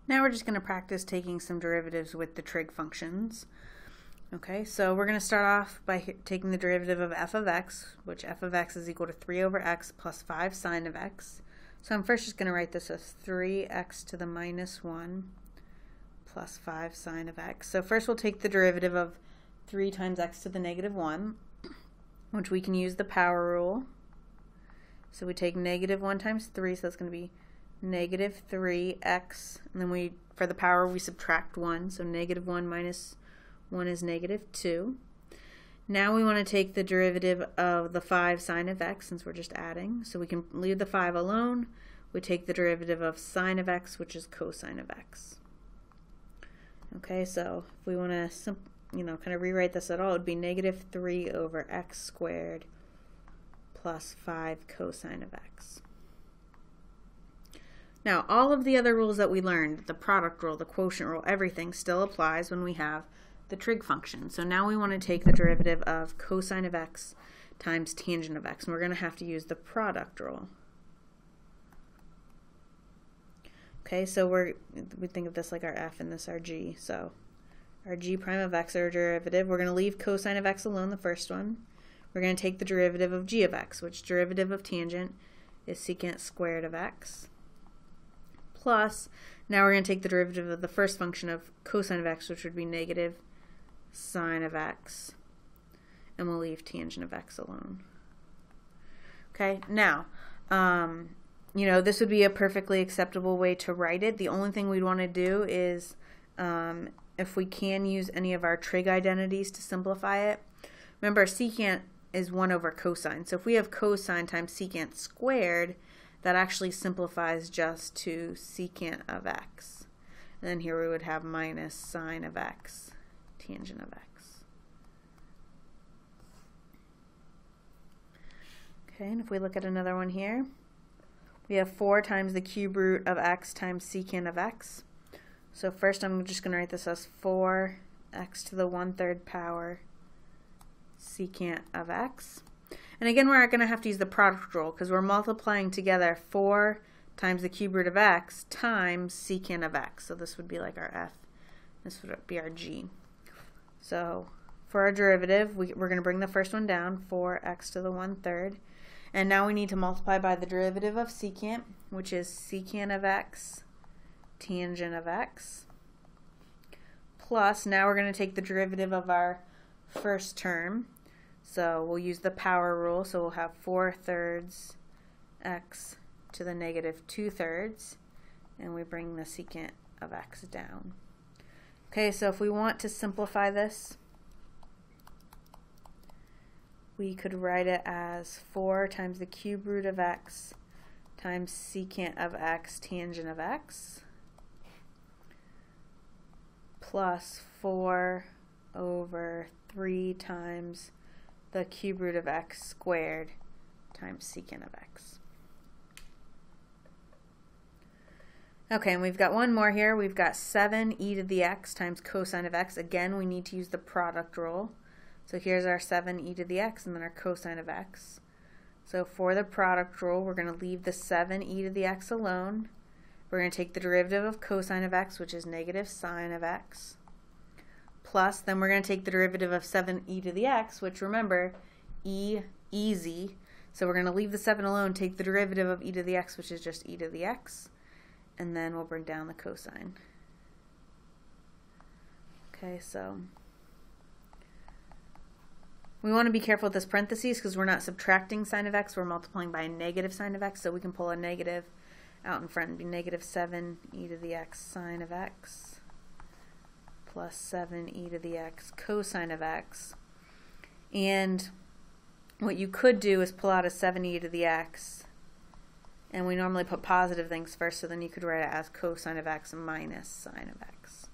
Now we're just going to practice taking some derivatives with the trig functions. Okay, so we're going to start off by taking the derivative of f of x, which f of x is equal to 3 over x plus 5 sine of x. So I'm first just going to write this as 3x to the minus 1 plus 5 sine of x. So first we'll take the derivative of 3 times x to the negative 1, which we can use the power rule. So we take negative 1 times 3, so that's going to be negative 3x, and then for the power we subtract 1, so negative 1 minus 1 is negative 2. Now we want to take the derivative of the 5 sine of x, since we're just adding, so we can leave the 5 alone. We take the derivative of sine of x, which is cosine of x. Okay, so if we want to kind of rewrite this at all, it would be negative 3 over x squared plus 5 cosine of x. Now, all of the other rules that we learned, the product rule, the quotient rule, everything still applies when we have the trig function. So now we want to take the derivative of cosine of x times tangent of x, and we're going to have to use the product rule. Okay, so we think of this like our f and this our g. So our g prime of x, our derivative, we're going to leave cosine of x alone, the first one. We're going to take the derivative of g of x, which derivative of tangent is secant squared of x. Plus, now we're going to take the derivative of the first function of cosine of x, which would be negative sine of x, and we'll leave tangent of x alone. Okay, now, this would be a perfectly acceptable way to write it. The only thing we'd want to do is, if we can use any of our trig identities to simplify it. Remember, secant is 1 over cosine, so if we have cosine times secant squared, that actually simplifies just to secant of x. And then here we would have minus sine of x, tangent of x. Okay, and if we look at another one here, we have 4 times the cube root of x times secant of x. So first I'm just going to write this as 4x to the 1/3 power secant of x. And again, we're going to have to use the product rule because we're multiplying together 4 times the cube root of x times secant of x. So this would be like our f. This would be our g. So for our derivative, we're going to bring the first one down, 4x to the 1/3. And now we need to multiply by the derivative of secant, which is secant of x, tangent of x. Plus, now we're going to take the derivative of our first term. So we'll use the power rule, so we'll have 4/3 x to the negative 2/3, and we bring the secant of x down. Okay, so if we want to simplify this, we could write it as 4 times the cube root of x times secant of x tangent of x plus 4 over 3 times the cube root of x squared times secant of x. Okay, and we've got one more here. We've got 7e to the x times cosine of x. Again, we need to use the product rule. So here's our 7e to the x and then our cosine of x. So for the product rule, we're going to leave the 7e to the x alone. We're going to take the derivative of cosine of x, which is negative sine of x. Plus, then we're going to take the derivative of 7e to the x, which remember, easy. So we're going to leave the 7 alone, take the derivative of e to the x, which is just e to the x, and then we'll bring down the cosine. Okay, so we want to be careful with this parentheses because we're not subtracting sine of x, we're multiplying by a negative sine of x, so we can pull a negative out in front and be negative 7e to the x sine of x plus 7e to the x cosine of x. And what you could do is pull out a 7e to the x, and we normally put positive things first, so then you could write it as cosine of x minus sine of x.